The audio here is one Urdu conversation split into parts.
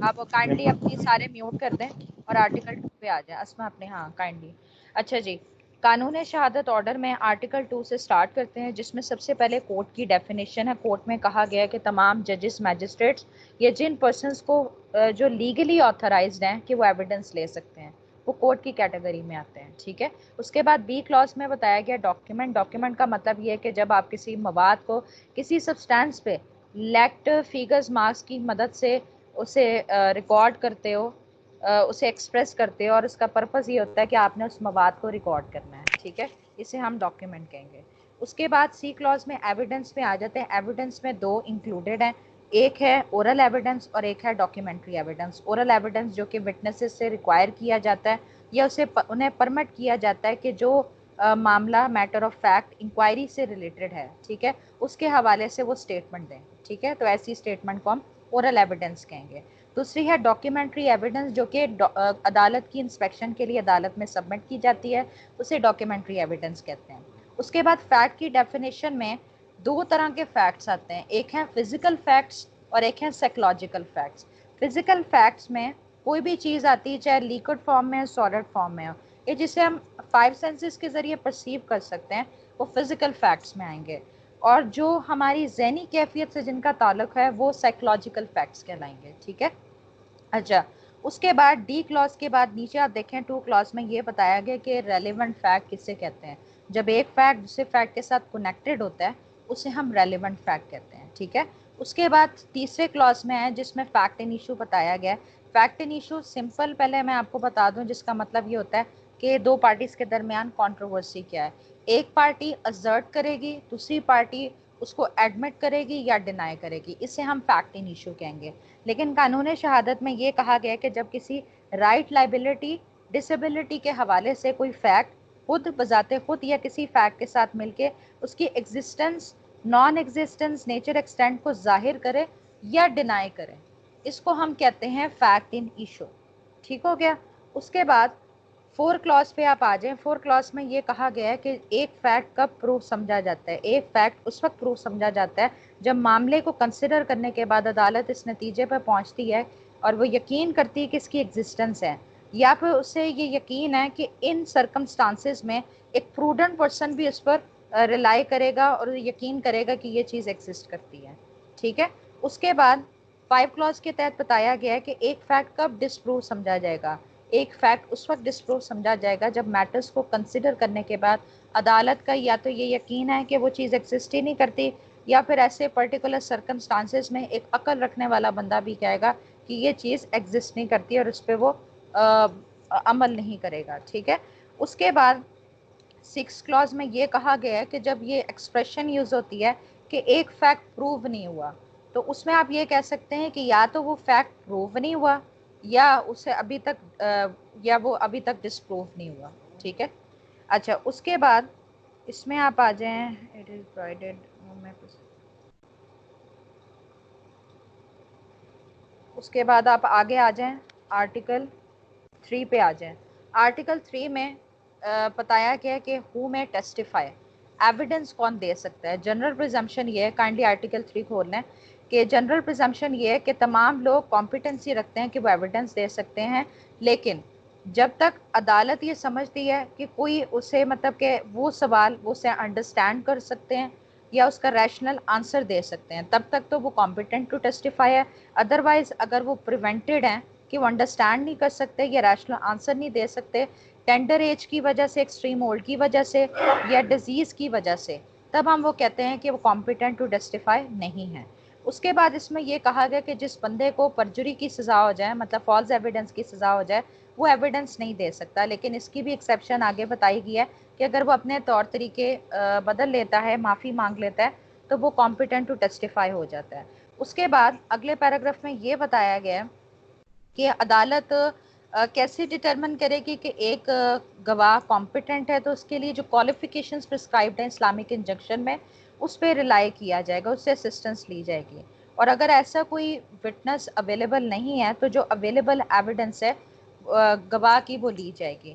آپ کائنڈلی اپنی سارے میوٹ کر دیں اور آرٹیکل 2 پہ آ جائیں اسما اپنے. ہاں کائنڈلی. اچھا جی, قانون شہادت آرڈر میں آرٹیکل 2 سے سٹارٹ کرتے ہیں, جس میں سب سے پہلے کورٹ کی ڈیفینیشن ہے. کورٹ میں کہا گیا ہے کہ تمام ججز, میجسٹریٹس یا جن پرسنس کو جو لیگلی آتھرائزڈ ہیں کہ وہ ایویڈنس لے سکتے ہیں, وہ کورٹ کی کیٹیگری میں آتے ہیں. ٹھیک ہے. اس کے بعد بی کلاس میں بتایا گیا ڈاکیومنٹ. ڈاکیومنٹ کا مطلب یہ ہے کہ جب آپ کسی مواد کو کسی سبسٹانس پہ لیکٹ, فیگرز, مارکس کی مدد سے اسے ریکارڈ کرتے ہو, اسے ایکسپریس کرتے ہو, اور اس کا پرپز یہ ہوتا ہے کہ آپ نے اس مواد کو ریکارڈ کرنا ہے. ٹھیک ہے, اسے ہم ڈاکیومنٹ کہیں گے. اس کے بعد سی کلاس میں ایویڈنس میں آ جاتے ہیں. ایویڈنس میں دو انکلوڈیڈ ہیں, ایک ہے اورل ایویڈنس اور ایک ہے ڈاکیومنٹری ایویڈنس. اورل ایویڈنس جو کہ وٹنسز سے ریکوائر کیا جاتا ہے یا انہیں پرمٹ کیا جاتا ہے کہ جو معاملہ میٹر آف فیکٹ انکوائری سے ریلیٹڈ ہے, ٹھیک ہے, اس کے حوالے سے وہ اسٹیٹمنٹ دیں. ٹھیک ہے, تو ایسی اسٹیٹمنٹ کو ہم اورل ایویڈنس کہیں گے. دوسری ہے ڈاکیومنٹری ایویڈنس, جو کہ عدالت کی انسپیکشن کے لیے عدالت میں سبمٹ کی جاتی ہے, اسے ڈاکیومنٹری ایویڈنس کہتے ہیں. اس کے بعد فیکٹ کی ڈیفینیشن میں دو طرح کے فیکٹس آتے ہیں, ایک ہیں فزیکل فیکٹس اور ایک ہیں سائیکولوجیکل فیکٹس. فزیکل فیکٹس میں کوئی بھی چیز آتی ہے, چاہے لیکوڈ فارم میں, سالڈ فارم میں ہو, یہ جسے ہم 5 سینسز کے ذریعے پرسیو کر سکتے ہیں, وہ فزیکل فیکٹس میں آئیں گے. اور جو ہماری ذہنی کیفیت سے جن کا تعلق ہے وہ سائیکولوجیکل فیکٹس کہلائیں گے. ٹھیک ہے. اچھا, اس کے بعد ڈی کلاس کے بعد نیچے آپ دیکھیں 2 کلاس میں یہ بتایا گیا کہ ریلیونٹ فیکٹ کسے کہتے ہیں. جب ایک فیکٹ دوسرے فیکٹ کے ساتھ کنیکٹڈ ہوتا ہے اسے ہم ریلیونٹ فیکٹ کہتے ہیں. ٹھیک ہے. اس کے بعد تیسرے کلاس میں ہے جس میں فیکٹ ان ایشو بتایا گیا ہے. فیکٹ ان ایشو سمپل پہلے میں آپ کو بتا دوں, جس کا مطلب یہ ہوتا ہے کہ دو پارٹیز کے درمیان کنٹروورسی کیا ہے. ایک پارٹی اسرٹ کرے گی, دوسری پارٹی اس کو ایڈمٹ کرے گی یا ڈینائی کرے گی, اسے ہم فیکٹ ان ایشو کہیں گے. لیکن قانون شہادت میں یہ کہا گیا ہے کہ جب کسی رائٹ, لائبلٹی, ڈسیبلٹی کے حوالے سے کوئی فیکٹ خود بذات خود یا کسی فیکٹ کے ساتھ مل کے اس کی existence, naan existence, nature, extent کو ظاہر کرے یا ڈینائی کرے, اس کو ہم کہتے ہیں فیکٹ ان ایشو. ٹھیک ہو گیا. اس کے بعد 4 کلاس پہ آپ آ جائیں. 4 کلاس میں یہ کہا گیا ہے کہ ایک فیکٹ کب پروف سمجھا جاتا ہے. ایک فیکٹ اس وقت پروف سمجھا جاتا ہے جب معاملے کو کنسیڈر کرنے کے بعد عدالت اس نتیجے پر پہنچتی ہے اور وہ یقین کرتی ہے کہ اس کی ایگزسٹنس ہے, یا پھر اسے یہ یقین ہے کہ ان سرکمسٹانسز میں ایک پروڈنٹ پرسن بھی اس پر ریلائی کرے گا اور یقین کرے گا کہ یہ چیز ایگزسٹ کرتی ہے. ٹھیک ہے. اس کے بعد 5 کلاس کے تحت بتایا گیا ہے کہ ایک فیکٹ کب ڈسپروو سمجھا جائے گا. ایک فیکٹ اس وقت ڈسپروو سمجھا جائے گا جب میٹرز کو کنسیڈر کرنے کے بعد عدالت کا یا تو یہ یقین ہے کہ وہ چیز ایگزسٹ ہی نہیں کرتی, یا پھر ایسے پرٹیکولر سرکمسٹانسز میں ایک عقل رکھنے والا بندہ بھی کہے گا کہ یہ چیز ایگزسٹ نہیں کرتی اور اس پہ وہ عمل نہیں کرے گا. ٹھیک ہے. اس کے بعد 6 کلاس میں یہ کہا گیا ہے کہ جب یہ ایکسپریشن یوز ہوتی ہے کہ ایک فیکٹ پروو نہیں ہوا, تو اس میں آپ یہ کہہ سکتے ہیں کہ یا تو وہ فیکٹ پروو نہیں ہوا یا اسے ابھی تک یا وہ ابھی تک ڈسپروو نہیں ہوا. ٹھیک ہے. اچھا, اس کے بعد اس میں آپ آ جائیں, اٹ از پرووائڈیڈ, اس کے بعد آپ آگے آ جائیں آرٹیکل 3 پہ آ جائیں. آرٹیکل 3 میں بتایا گیا کہ ہو میں ٹیسٹیفائی, ایویڈنس کون دے سکتا ہے. جنرل پریزمپشن یہ ہے, کائنڈلی آرٹیکل 3 کھول لیں, کہ جنرل پریزمپشن یہ ہے کہ تمام لوگ کمپیٹنسی رکھتے ہیں کہ وہ ایویڈنس دے سکتے ہیں, لیکن جب تک عدالت یہ سمجھتی ہے کہ کوئی اسے مطلب کہ وہ سوال وہ اسے انڈرسٹینڈ کر سکتے ہیں یا اس کا ریشنل آنسر دے سکتے ہیں, تب تک تو وہ کمپیٹنٹ ٹو ٹیسٹیفائی ہے. ادروائز اگر وہ پریونٹڈ ہیں کہ وہ انڈرسٹینڈ نہیں کر سکتے یا ریشنل آنسر نہیں دے سکتے, ٹینڈر ایج کی وجہ سے, ایکسٹریم اولڈ کی وجہ سے یا ڈیزیز کی وجہ سے, تب ہم وہ کہتے ہیں کہ وہ کمپیٹنٹ ٹو ٹیسٹیفائی نہیں ہے. اس کے بعد اس میں یہ کہا گیا کہ جس بندے کو پرجری کی سزا ہو جائے, مطلب فالس ایویڈنس کی سزا ہو جائے, وہ ایویڈنس نہیں دے سکتا. لیکن اس کی بھی ایکسیپشن آگے بتائی گئی ہے کہ اگر وہ اپنے طور طریقے بدل لیتا ہے, معافی مانگ لیتا ہے, تو وہ کمپیٹنٹ ٹو ٹیسٹیفائی ہو جاتا ہے. اس کے بعد اگلے پیراگراف میں یہ بتایا گیا کہ عدالت کیسے ڈٹرمن کرے گی کہ ایک گواہ کمپیٹنٹ ہے, تو اس کے لیے جو کوالیفیکیشنز پرسکرائبڈ ہیں اسلامک انجنکشن میں, اس پہ ریلائی کیا جائے گا, اس سے اسسٹنس لی جائے گی. اور اگر ایسا کوئی وٹنس اویلیبل نہیں ہے تو جو اویلیبل ایویڈنس ہے گواہ کی وہ لی جائے گی.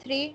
3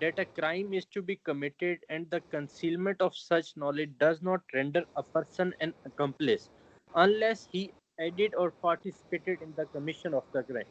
that a crime is to be committed and the concealment of such knowledge does not render a person an accomplice unless he aided or participated in the commission of the crime।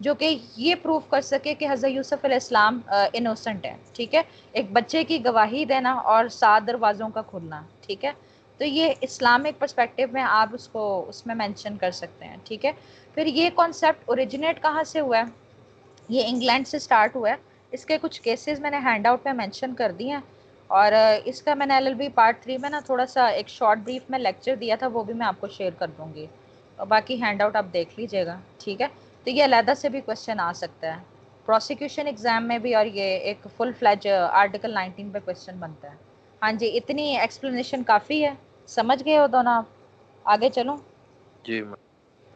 جو کہ یہ پروف کر سکے کہ حضرت یوسف علیہ السلام انوسنٹ ہے. ٹھیک ہے, ایک بچے کی گواہی دینا اور 7 دروازوں کا کھلنا. ٹھیک ہے, تو یہ اسلامک پرسپیکٹیو میں آپ اس کو اس میں مینشن کر سکتے ہیں. ٹھیک ہے, پھر یہ کانسیپٹ اوریجنیٹ کہاں سے ہوا ہے؟ یہ انگلینڈ سے سٹارٹ ہوا ہے. اس کے کچھ کیسز میں نے ہینڈ آؤٹ میں مینشن کر دی ہیں, اور اس کا میں نے LLB پارٹ 3 میں نا تھوڑا سا ایک شارٹ بریف میں لیکچر دیا تھا, وہ بھی میں آپ کو شیئر کر دوں گی, اور باقی ہینڈ آؤٹ آپ دیکھ لیجیے گا. ٹھیک ہے, تو یہ علیحدہ سے بھی کوشچن آ سکتا ہے پروسیکیوشن ایگزام میں بھی, اور یہ ایک فل فلیج آرٹیکل 19 پہ کوشچن بنتا ہے. ہاں جی, اتنی ایکسپلینیشن کافی ہے, سمجھ گئے ہو دونوں آپ؟ آگے چلوں؟ جی.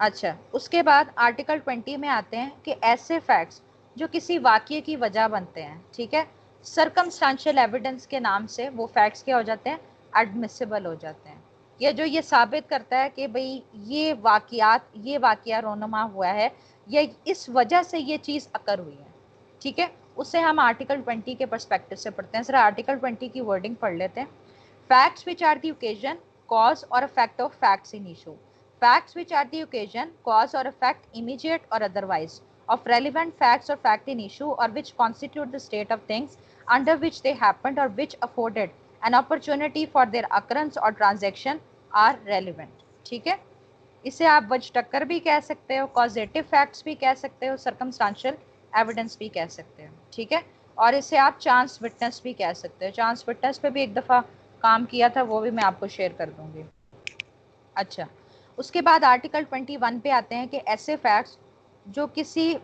اچھا, اس کے بعد آرٹیکل 20 میں آتے ہیں کہ ایسے فیکٹس جو کسی واقعے کی وجہ بنتے ہیں. ٹھیک ہے, سرکمسٹانشل ایویڈنس کے نام سے وہ فیکٹس کیا ہو جاتے ہیں؟ ایڈمیسیبل ہو جاتے ہیں. یہ ثابت کرتا ہے کہ بھئی یہ واقعہ رونما ہوا ہے, یا اس وجہ سے یہ چیز اکر ہوئی ہے. ٹھیک ہے, اسے ہم آرٹیکل 20 کے پرسپیکٹو سے پڑھتے ہیں. ذرا آرٹیکل 20 کی ورڈنگ پڑھ لیتے ہیں. Facts which are the occasion, cause or effect of facts in issue. Facts which are the occasion, cause or effect, immediate or otherwise, of relevant facts or fact in issue, or which constitute the state of things under which they happened or which afforded an opportunity for their occurrence or transaction are relevant. ٹھیک ہے, اسے آپ وجہ ٹکر بھی کہہ سکتے ہو, کازیٹیو فیکٹس بھی کہہ سکتے ہو, سرکمسٹانشل ایویڈنس بھی کہہ سکتے ہو. ٹھیک ہے, اور اسے آپ چانس وٹنس بھی کہہ سکتے ہو. چانس وٹنس پہ بھی ایک دفعہ کام کیا تھا, وہ بھی میں آپ کو شیئر کر دوں گی. اچھا, اس کے بعد آرٹیکل 21 پہ آتے ہیں کہ ایسے فیکٹس جو کسی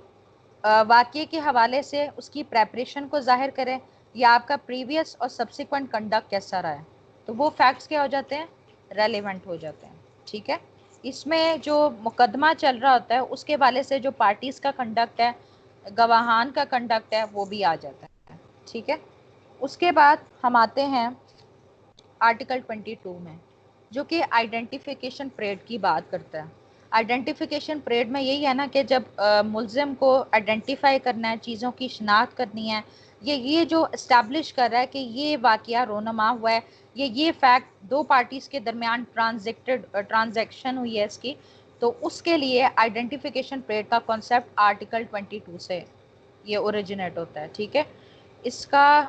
واقعے کے حوالے سے اس کی پریپریشن کو ظاہر کرے, یا آپ کا پریویس اور سبسیکوینٹ کنڈکٹ کیسا رہا ہے, تو وہ فیکٹس کیا ہو جاتے ہیں؟ ریلیونٹ ہو جاتے ہیں. ٹھیک ہے, اس میں جو مقدمہ چل رہا ہوتا ہے اس کے حوالے سے جو پارٹیز کا کنڈکٹ ہے, گواہان کا کنڈکٹ ہے, وہ بھی آ جاتا ہے. ٹھیک ہے, اس کے بعد ہم آتے ہیں آرٹیکل 22 میں, جو کہ آئیڈینٹیفیکیشن پریڈ کی بات کرتا ہے. آئیڈینٹیفیکیشن پریڈ میں یہی ہے نا کہ جب ملزم کو آئیڈینٹیفائی کرنا ہے, چیزوں کی شناخت کرنی ہے, یہ جو اسٹیبلش کر رہا ہے کہ یہ واقعہ رونما ہوا ہے, یہ فیکٹ دو پارٹیز کے درمیان ٹرانزیکشن ہوئی ہے اس کی, تو اس کے لیے آئیڈینٹیفیکیشن پریڈ کا کانسیپٹ آرٹیکل 22 سے یہ اوریجنیٹ ہوتا ہے. ٹھیک ہے, اس کا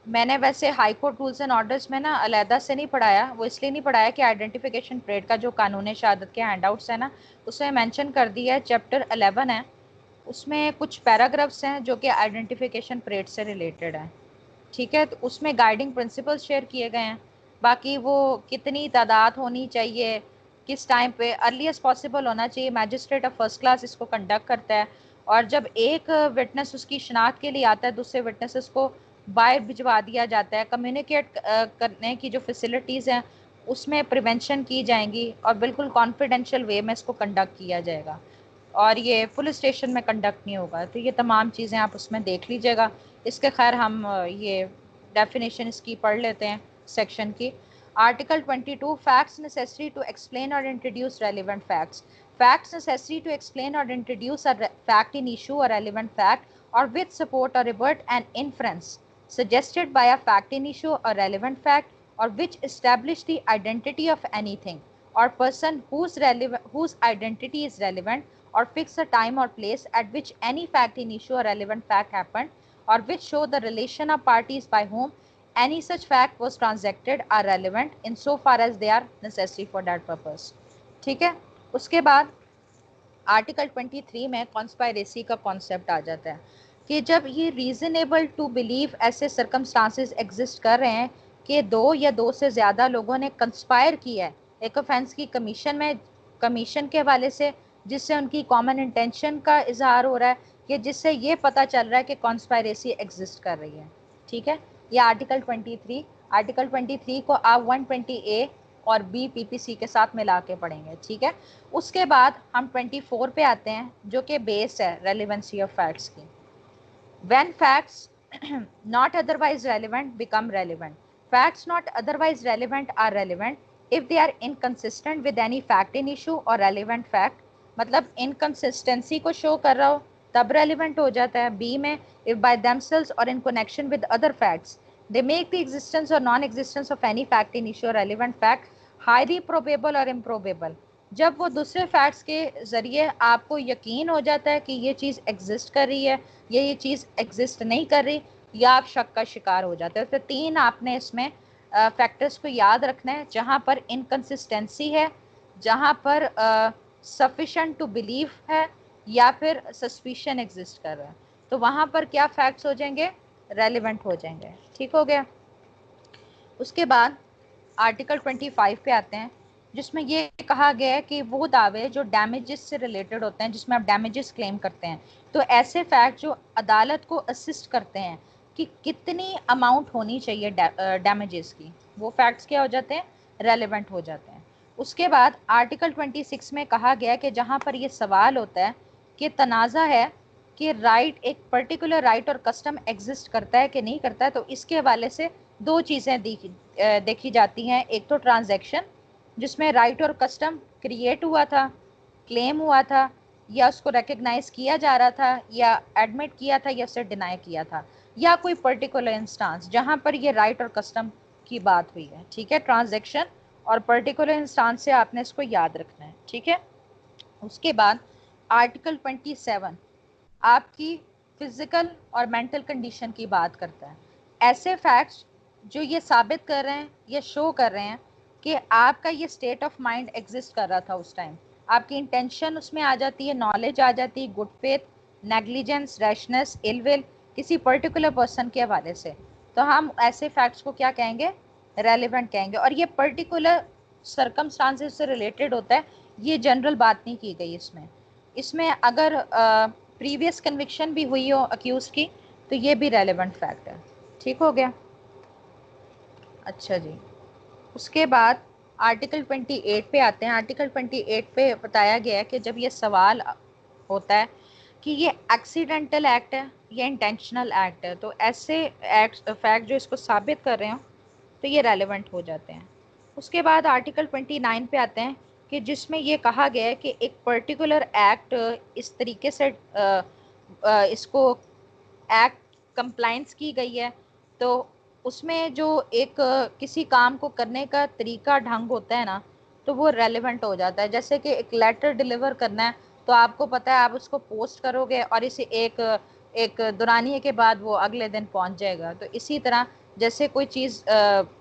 میں نے ویسے high court rules and orders میں نا علیحدہ سے نہیں پڑھایا, وہ اس لیے نہیں پڑھایا کہ آئیڈینٹیفیکیشن پریڈ کا جو قانون شہادت کے ہینڈ آؤٹس ہیں نا, اس میں مینشن کر دیا ہے, چیپٹر 11 ہے, اس میں کچھ پیراگرافس ہیں جو کہ آئیڈینٹیفیکیشن پریڈ سے ریلیٹڈ ہیں. ٹھیک ہے, تو اس میں گائیڈنگ پرنسپلز شیئر کیے گئے ہیں. باقی وہ کتنی تعداد ہونی چاہیے, کس ٹائم پہ, ارلیسٹ پاسبل ہونا چاہیے. میجسٹریٹ آف فرسٹ کلاس اس کو کنڈکٹ کرتا ہے, اور جب ایک وٹنس اس کی شناخت کے لیے آتا ہے, دوسرے وٹنسز کو باہر بھجوا دیا جاتا ہے. کمیونیکیٹ کرنے کی جو فیسلٹیز ہیں اس میں پریونشن کی جائیں گی, اور بالکل کانفیڈینشیل وے میں اس کو کنڈکٹ کیا جائے گا, اور یہ پولیس اسٹیشن میں کنڈکٹ نہیں ہوگا. تو یہ تمام چیزیں آپ اس میں دیکھ لیجیے گا. اس کے خیر ہم یہ ڈیفینیشن اس کی پڑھ لیتے ہیں سیکشن کی. Article 22, facts necessary to explain or introduce relevant facts. Facts necessary to explain or introduce a fact in issue or relevant fact, or with support or rebut an inference suggested by a fact in issue or relevant fact, or which establish the identity of anything or person whose identity is relevant, or fix a time or place at which any fact in issue or relevant fact happened, or which show the relation of parties by whom any such fact was transacted are relevant in so far as they are necessary for that purpose. ٹھیک ہے, اس کے بعد آرٹیکل 23 میں کانسپائریسی کا کانسیپٹ آ جاتا ہے کہ جب یہ ریزنیبل ٹو بلیو ایسے سرکمسٹانسز ایگزسٹ کر رہے ہیں کہ دو یا دو سے زیادہ لوگوں نے کنسپائر کیا ہے ایک آفینس کی کمیشن کے حوالے سے, جس سے ان کی کامن انٹینشن کا اظہار ہو رہا ہے, کہ جس سے یہ پتہ چل رہا ہے کہ کانسپائریسی ایگزسٹ کر رہی ہے. ٹھیک ہے, یہ آرٹیکل 23. آرٹیکل 23 کو آپ 120A اور B PPC کے ساتھ ملا کے پڑھیں گے. ٹھیک ہے, اس کے بعد ہم 24 پہ آتے ہیں جو کہ بیس ہے ریلیونسی آف فیکٹس کی. When facts not otherwise relevant become relevant. Facts not otherwise relevant are relevant if they are inconsistent with any fact in issue or relevant fact. مطلب inconsistency کو show کر رہا ہو تب relevant ہو جاتا ہے. B میں if by themselves or in connection with other facts they make the existence or non-existence of any fact in issue or relevant fact highly probable or improbable. جب وہ دوسرے فیکٹس کے ذریعے آپ کو یقین ہو جاتا ہے کہ یہ چیز ایگزسٹ کر رہی ہے یا یہ چیز ایگزسٹ نہیں کر رہی، یا آپ شک کا شکار ہو جاتے ہیں. تو 3 آپ نے اس میں فیکٹرز کو یاد رکھنا ہے، جہاں پر انکنسسٹنسی ہے، جہاں پر سفیشینٹ ٹو بلیو ہے، یا پھر سسپیشن ایگزسٹ کر رہا ہے. تو وہاں پر کیا فیکٹس ہو جائیں گے؟ ریلیونٹ ہو جائیں گے. ٹھیک ہو گیا. اس کے بعد آرٹیکل 25 پہ آتے ہیں، جس میں یہ کہا گیا ہے کہ وہ دعوے جو ڈیمیجز سے ریلیٹڈ ہوتے ہیں، جس میں آپ ڈیمیجز کلیم کرتے ہیں، تو ایسے فیکٹ جو عدالت کو اسسٹ کرتے ہیں کہ کتنی اماؤنٹ ہونی چاہیے ڈیمیجز کی، وہ فیکٹس کیا ہو جاتے ہیں؟ ریلیونٹ ہو جاتے ہیں. اس کے بعد آرٹیکل 26 میں کہا گیا کہ جہاں پر یہ سوال ہوتا ہے کہ تنازع ہے کہ رائٹ، ایک پرٹیکولر رائٹ اور کسٹم ایگزسٹ کرتا ہے کہ نہیں کرتا ہے، تو اس کے حوالے سے 2 چیزیں دیکھی جاتی ہیں. ایک تو ٹرانزیکشن جس میں رائٹ اور کسٹم کریٹ ہوا تھا، کلیم ہوا تھا، یا اس کو ریکگنائز کیا جا رہا تھا، یا ایڈمٹ کیا تھا، یا اسے ڈینائی کیا تھا، یا کوئی پرٹیکولر انسٹانس جہاں پر یہ رائٹ اور کسٹم کی بات ہوئی ہے. ٹھیک ہے. ٹرانزیکشن اور پرٹیکولر انسٹانس سے آپ نے اس کو یاد رکھنا ہے. ٹھیک ہے. اس کے بعد آرٹیکل 27 آپ کی فزیکل اور مینٹل کنڈیشن کی بات کرتا ہے. ایسے فیکٹس جو یہ ثابت کر رہے ہیں، یہ شو کر رہے ہیں کہ آپ کا یہ اسٹیٹ آف مائنڈ ایگزسٹ کر رہا تھا اس ٹائم. آپ کی انٹینشن اس میں آ جاتی ہے، نالج آ جاتی ہے، گڈ فیتھ، نیگلیجنس، ریشنس، ال ول کسی پرٹیکولر پرسن کے حوالے سے. تو ہم ایسے فیکٹس کو کیا کہیں گے؟ ریلیونٹ کہیں گے. اور یہ پرٹیکولر سرکمسٹانسز سے ریلیٹڈ ہوتا ہے، یہ جنرل بات نہیں کی گئی اس میں. اس میں اگر پریویس کنوکشن بھی ہوئی ہو اکیوز کی تو یہ بھی ریلیونٹ فیکٹ ہے. ٹھیک ہو گیا. اچھا جی. اس کے بعد آرٹیکل 28 پہ آتے ہیں. آرٹیکل 28 پہ بتایا گیا ہے کہ جب یہ سوال ہوتا ہے کہ یہ ایکسیڈنٹل ایکٹ ہے یا انٹینشنل ایکٹ ہے، تو ایسے فیکٹ جو اس کو ثابت کر رہے ہوں تو یہ ریلیونٹ ہو جاتے ہیں. اس کے بعد آرٹیکل 29 پہ آتے ہیں کہ جس میں یہ کہا گیا ہے کہ ایک پرٹیکولر ایکٹ اس طریقے سے اس کو ایکٹ کمپلائنس کی گئی ہے، تو اس میں جو ایک کسی کام کو کرنے کا طریقہ ڈھنگ ہوتا ہے نا، تو وہ ریلیونٹ ہو جاتا ہے. جیسے کہ ایک لیٹر ڈیلیور کرنا ہے تو آپ کو پتہ ہے آپ اس کو پوسٹ کرو گے اور اسے ایک دورانیے کے بعد وہ اگلے دن پہنچ جائے گا. تو اسی طرح جیسے کوئی چیز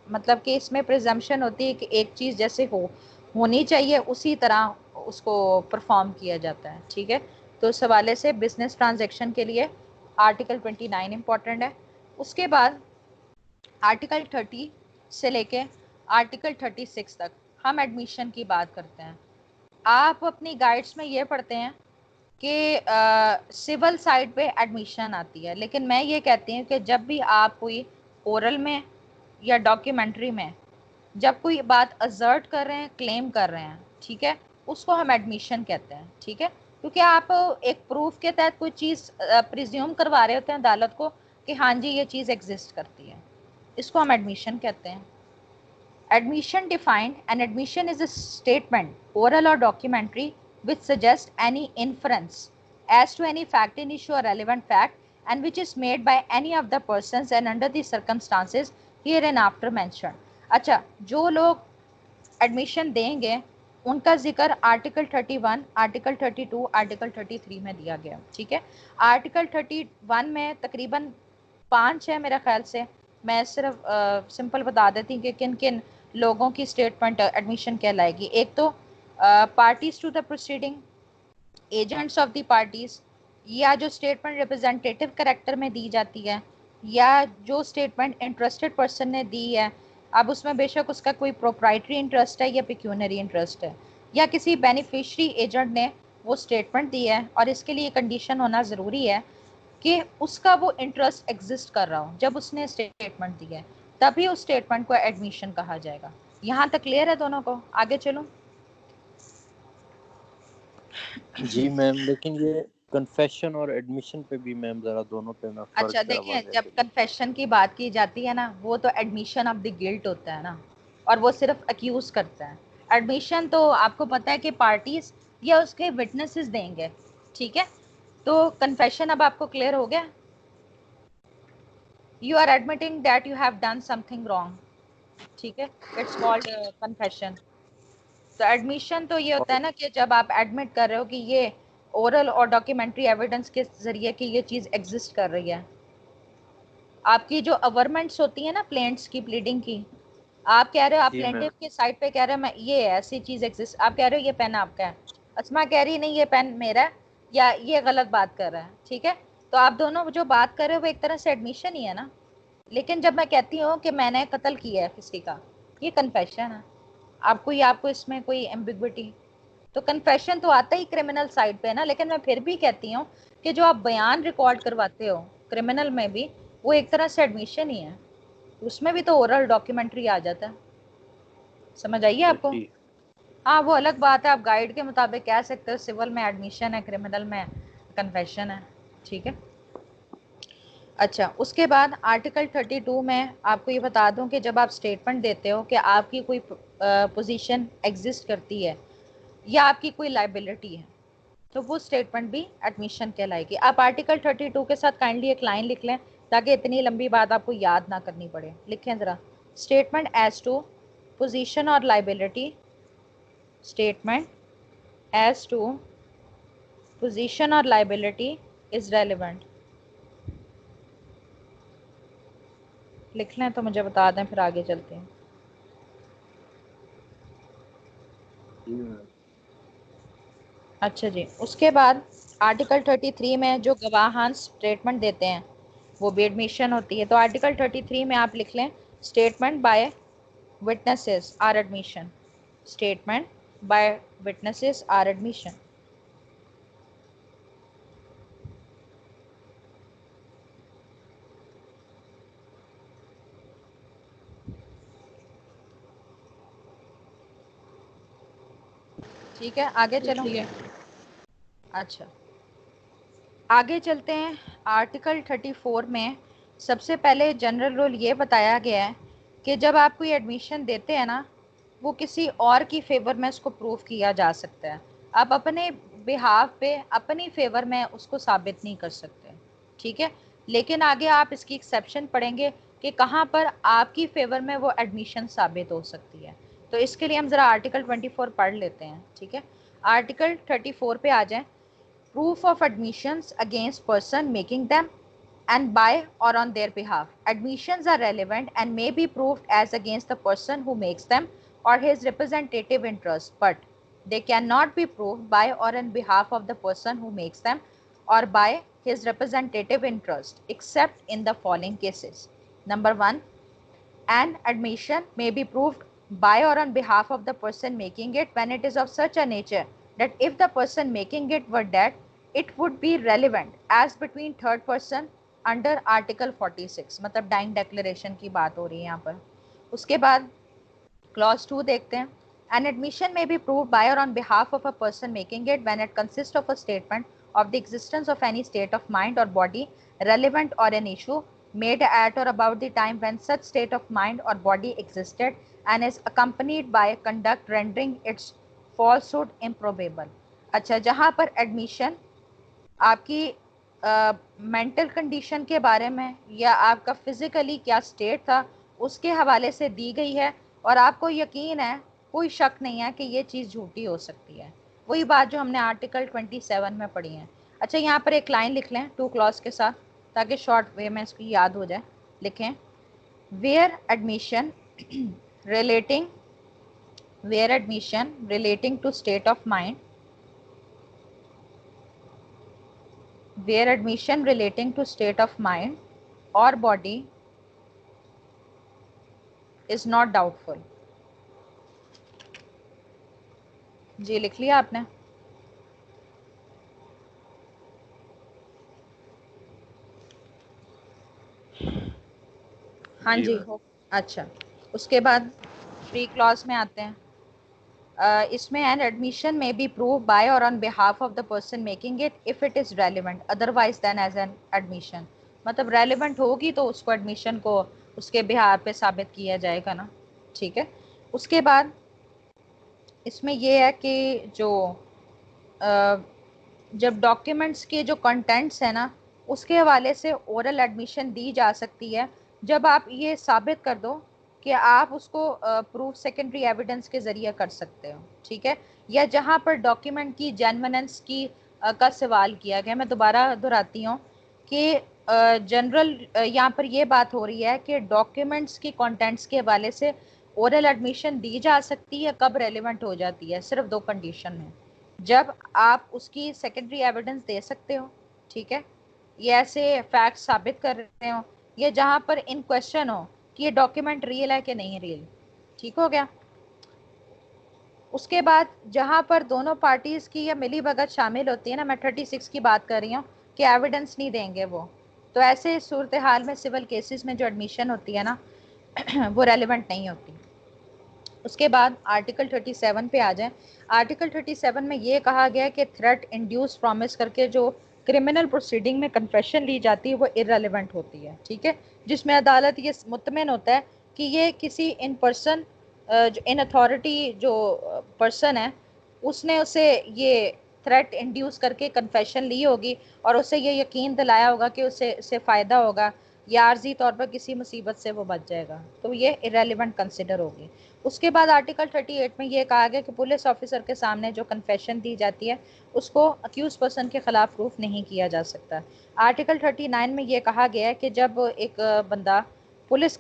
مطلب کہ اس میں پریزمپشن ہوتی ہے کہ ایک چیز جیسے ہونی چاہیے اسی طرح اس کو پرفارم کیا جاتا ہے. ٹھیک ہے. تو اس حوالے سے بزنس ٹرانزیکشن کے لیے آرٹیکل 29 امپورٹنٹ ہے. اس کے بعد آرٹیکل 30 سے لے کے آرٹیکل 36 تک ہم ایڈمیشن کی بات کرتے ہیں. آپ اپنی گائیڈس میں یہ پڑھتے ہیں کہ سول سائڈ پہ ایڈمیشن آتی ہے، لیکن میں یہ کہتی ہوں کہ جب بھی آپ کوئی اورل میں یا ڈاکیومنٹری میں جب کوئی بات ازرٹ کر رہے ہیں، کلیم کر رہے ہیں، ٹھیک ہے، اس کو ہم ایڈمیشن کہتے ہیں. ٹھیک ہے. کیونکہ آپ ایک پروف کے تحت کوئی چیز پریزیوم کروا رہے ہوتے ہیں عدالت کو کہ ہاں جی یہ چیز ایگزسٹ کرتی ہے، اس کو ہم ایڈمیشن کہتے ہیں. Admission defined, an admission is a statement, oral or documentary, which suggests any inference as to any fact in issue or relevant fact, and which is made by any of the persons and under the circumstances hereinafter mentioned. اچھا، جو لوگ ایڈمیشن دیں گے ان کا ذکر آرٹیکل 31، آرٹیکل 32، آرٹیکل 33 میں دیا گیا. ٹھیک ہے. آرٹیکل 31 میں تقریباً 5 ہے میرا خیال سے. میں صرف سمپل بتا دیتی ہوں کہ کن کن لوگوں کی اسٹیٹمنٹ ایڈمیشن کہلائے گی. ایک تو parties to the proceeding, agents of the parties, یا جو اسٹیٹمنٹ ریپرزینٹیو کریکٹر میں دی جاتی ہے، یا جو اسٹیٹمنٹ انٹرسٹڈ پرسن نے دی ہے. اب اس میں بے شک اس کا کوئی پروپرائٹری انٹرسٹ ہے یا پیکیونری انٹرسٹ ہے، یا کسی بینیفیشری ایجنٹ نے وہ اسٹیٹمنٹ دی ہے، اور اس کے لیے کنڈیشن ہونا ضروری ہے کہ اس کا وہ انٹرسٹ ایگزسٹ کر رہا ہو جب اس نے اسٹیٹمنٹ دی ہے، تبھی اس اسٹیٹمنٹ کو ایڈمیشن کہا جائے گا. یہاں تک کلیئر ہے دونوں کو؟ آگے چلوں. جی میم، لیکن یہ کنفیشن اور ایڈمیشن پہ بھی میم ذرا دونوں پہ میں اچھا فرق ذرا دیکھیں، واضح جب کریے. کنفیشن کی بات کی جاتی ہے نا، وہ تو ایڈمیشن آف دی گلٹ ہوتا ہے نا، اور وہ صرف اکیوز کرتا ہے. ایڈمیشن تو آپ کو پتہ ہے کہ پارٹیز یا اس کے وٹنسز دیں گے. ٹھیک ہے. تو کنفیشن اب آپ کو کلیئر ہو گیا. You are admitting that you have done something wrong. ٹھیک ہے. It's called confession. تو ایڈمیشن تو یہ ہوتا ہے نا کہ جب آپ ایڈمٹ کر رہے ہو کہ یہ اورل اور ڈاکیومنٹری ایویڈنس کے ذریعے کہ یہ چیز ایگزسٹ کر رہی ہے. آپ کی جو اورمنٹس ہوتی ہیں نا پلینٹس کی پلیڈنگ کی, آپ کہہ رہے ہو آپ پلینٹف کے سائڈ پہ کہہ رہے ہو میں یہ ایسی چیز ایگزسٹ, آپ کہہ رہے ہو یہ پین آپ کا ہے, اسما کہہ رہی نہیں یہ پین میرا ہے یا یہ غلط بات کر رہا ہے, ٹھیک ہے. تو آپ دونوں جو بات کر رہے ہو وہ ایک طرح سے ایڈمیشن ہی ہے نا. لیکن جب میں کہتی ہوں کہ میں نے قتل کیا ہے کسی کا, یہ کنفیشن ہے. آپ کو اس میں کوئی ایمبیگوٹی, تو کنفیشن تو آتا ہی کرمنل سائڈ پہ نا. لیکن میں پھر بھی کہتی ہوں کہ جو آپ بیان ریکارڈ کرواتے ہو کرمنل میں بھی, وہ ایک طرح سے ایڈمیشن ہی ہے. اس میں بھی تو اورل ڈاکیومنٹری آ جاتا ہے. سمجھ آئیے آپ کو؟ ہاں وہ الگ بات ہے, آپ گائیڈ کے مطابق کہہ سکتے ہو سول میں ایڈمیشن ہے, کرمنل میں کنفیشن ہے, ٹھیک ہے. اچھا, اس کے بعد آرٹیکل 32 میں آپ کو یہ بتا دوں کہ جب آپ اسٹیٹمنٹ دیتے ہو کہ آپ کی کوئی پوزیشن ایگزسٹ کرتی ہے یا آپ کی کوئی لائبلٹی ہے, تو وہ اسٹیٹمنٹ بھی ایڈمیشن کہلائے گی. آپ آرٹیکل 32 کے ساتھ کائنڈلی ایک لائن لکھ لیں تاکہ اتنی لمبی بات آپ کو یاد نہ کرنی پڑے. لکھیں ذرا, اسٹیٹمنٹ ایز ٹو پوزیشن اور liability, statement as to position اور لائبلٹی از ریلیونٹ. لکھ لیں تو مجھے بتا دیں, پھر آگے چلتے ہیں. اچھا جی, اس کے بعد آرٹیکل 33 میں جو گواہان اسٹیٹمنٹ دیتے ہیں وہ بھی ایڈمیشن ہوتی ہے. تو آرٹیکل 33 میں آپ لکھ لیں statement by witnesses are admission. Statement by witnesses are admission. ٹھیک ہے, آگے چلو. اچھا, آگے چلتے ہیں. آرٹیکل 34 میں سب سے پہلے جنرل رول یہ بتایا گیا ہے کہ جب آپ کوئی ایڈمیشن دیتے ہیں نا, وہ کسی اور کی فیور میں اس کو پروف کیا جا سکتا ہے. آپ اپنے بہاف پہ اپنی فیور میں اس کو ثابت نہیں کر سکتے, ٹھیک ہے. لیکن آگے آپ اس کی ایکسیپشن پڑھیں گے کہ کہاں پر آپ کی فیور میں وہ ایڈمیشن ثابت ہو سکتی ہے. تو اس کے لیے ہم ذرا آرٹیکل 24 پڑھ لیتے ہیں, ٹھیک ہے. آرٹیکل 34 پہ آ جائیں. Proof of admissions against person making them and by or on their behalf. Admissions are relevant and may be proved as against the person who makes them or his representative interest, but they cannot be proved by or on behalf of the person who makes them or by his representative interest except in the following cases. Number 1, an admission may be proved by or on behalf of the person making it when it is of such a nature that if the person making it were dead, it would be relevant as between third person under article 46. مطلب ڈائنگ ڈیکلریشن کی بات ہو رہی ہے یہاں پر. اس کے بعد clause 2 دیکھتے ہیں. An admission may be proved by or on behalf of a person making it when it consists of a statement of the existence of any state of mind or body relevant or an issue made at or about the time when such state of mind or body existed and is accompanied by conduct rendering its falsehood improbable. اچھا, جہاں پر ایڈمیشن آپ کی مینٹل کنڈیشن کے بارے میں یا آپ کا فزیکلی کیا اسٹیٹ تھا اس کے حوالے سے دی گئی ہے اور آپ کو یقین ہے, کوئی شک نہیں ہے کہ یہ چیز جھوٹی ہو سکتی ہے, وہی بات جو ہم نے آرٹیکل 27 میں پڑھی ہے. اچھا, یہاں پر ایک لائن لکھ لیں 2 clause کے ساتھ تاکہ شارٹ وے میں اس کی یاد ہو جائے. لکھیں where admission relating to state of mind, where admission relating to state of mind or body is not doubtful. جی لکھ لیا آپ نے؟ ہاں جی. اچھا, اس کے بعد 3 clause میں آتے ہیں. اس میں an admission may be proved by or on behalf of the person making it if it is relevant otherwise than as an admission. مطلب ریلیونٹ ہوگی تو اس کو ایڈمیشن کو اس کے بہار پہ ثابت کیا جائے گا نا, ٹھیک ہے. اس کے بعد اس میں یہ ہے کہ جو جب ڈاکیومنٹس کے جو کنٹینٹس ہیں نا اس کے حوالے سے اورل ایڈمیشن دی جا سکتی ہے جب آپ یہ ثابت کر دو کہ آپ اس کو پروف سیکنڈری ایویڈنس کے ذریعے کر سکتے ہو، ٹھیک ہے، یا جہاں پر ڈاکیومنٹ کی جینویننس کی کا سوال کیا گیا. میں دوبارہ دہراتی ہوں کہ جنرل یہاں پر یہ بات ہو رہی ہے کہ ڈاکیومنٹس کی کانٹینٹس کے حوالے سے اورل ایڈمیشن دی جا سکتی ہے، کب ریلیونٹ ہو جاتی ہے، صرف 2 کنڈیشن میں. جب آپ اس کی سیکنڈری ایویڈنس دے سکتے ہو، ٹھیک ہے، یہ ایسے فیکٹ ثابت کر رہے ہوں، یا جہاں پر ان کویشچن ہو کہ یہ ڈاکیومنٹ ریئل ہے کہ نہیں ریئل. ٹھیک ہو گیا. اس کے بعد جہاں پر دونوں پارٹیز کی یا ملی بھگت شامل ہوتی ہے نا، میں 36 کی بات کر رہی ہوں کہ ایویڈنس نہیں دیں گے وہ، تو ایسے صورتحال میں سول کیسز میں جو ایڈمیشن ہوتی ہے نا وہ ریلیونٹ نہیں ہوتی. اس کے بعد آرٹیکل 37 پہ آ جائیں. آرٹیکل 37 میں یہ کہا گیا کہ تھریٹ انڈیوس پرومس کر کے جو کرمنل پروسیڈنگ میں کنفیشن لی جاتی ہے وہ ارریلیونٹ ہوتی ہے، ٹھیک ہے، جس میں عدالت یہ مطمئن ہوتا ہے کہ یہ کسی ان پرسن ان اتھارٹی جو پرسن ہے اس نے اسے یہ تھریٹ انڈیوس کر کے کنفیشن لی ہوگی اور اسے یہ یقین دلایا ہوگا کہ اسے فائدہ ہوگا یا عارضی طور پر کسی مصیبت سے وہ بچ جائے گا، تو یہ ارریلیونٹ کنسیڈر ہوگی. اس کے بعد آرٹیکل 38 میں یہ کہا گیا کہ پولیس آفیسر کے سامنے جو کنفیشن دی جاتی ہے اس کو اکیوز پرسن کے خلاف پروف نہیں کیا جا سکتا. آرٹیکل 39 میں یہ کہا گیا ہے کہ جب ایک بندہ پولیس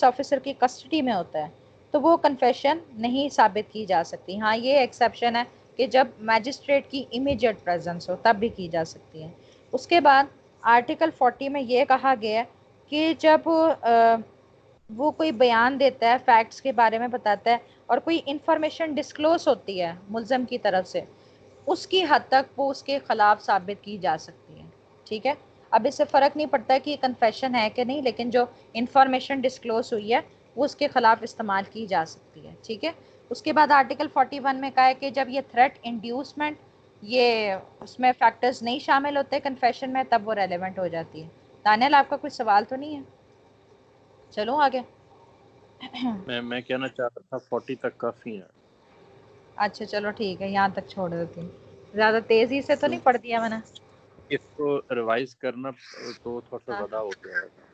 آفیسر کی کسٹڈی میں ہوتا ہے تو وہ کنفیشن نہیں ثابت کی جا سکتی. ہاں یہ ایکسیپشن ہے کہ جب میجسٹریٹ کی امیجیٹ پریزنس ہو تب بھی کی جا سکتی ہے. اس کے بعد آرٹیکل 40 میں یہ کہا گیا ہے کہ جب وہ کوئی بیان دیتا ہے، فیکٹس کے بارے میں بتاتا ہے اور کوئی انفارمیشن ڈسکلوز ہوتی ہے ملزم کی طرف سے، اس کی حد تک وہ اس کے خلاف ثابت کی جا سکتی ہے. ٹھیک ہے، اب اس سے فرق نہیں پڑتا کہ یہ کنفیشن ہے کہ نہیں، لیکن جو انفارمیشن ڈسکلوز ہوئی ہے وہ اس کے خلاف استعمال کی جا سکتی ہے. ٹھیک ہے. اس کے بعد آرٹیکل 41 میں کہا ہے کہ جب یہ تھریٹ انڈیوسمنٹ یہ اس میں فیکٹرز نہیں شامل ہوتے کنفیشن میں تب وہ ریلیونٹ ہو جاتی ہے. دانیال آپ کا کوئی سوال تو نہیں ہے؟ چلو آگے. میں کہنا چاہ رہا تھا 40 تک کافی ہے. اچھا چلو ٹھیک ہے، یہاں تک چھوڑ دیتی ہوں. زیادہ تیزی سے تو نہیں پڑھ دیا میں نے؟ اس کو ریوائز کرنا تو تھوڑا سا ہاں زیادہ ہو گیا ہے.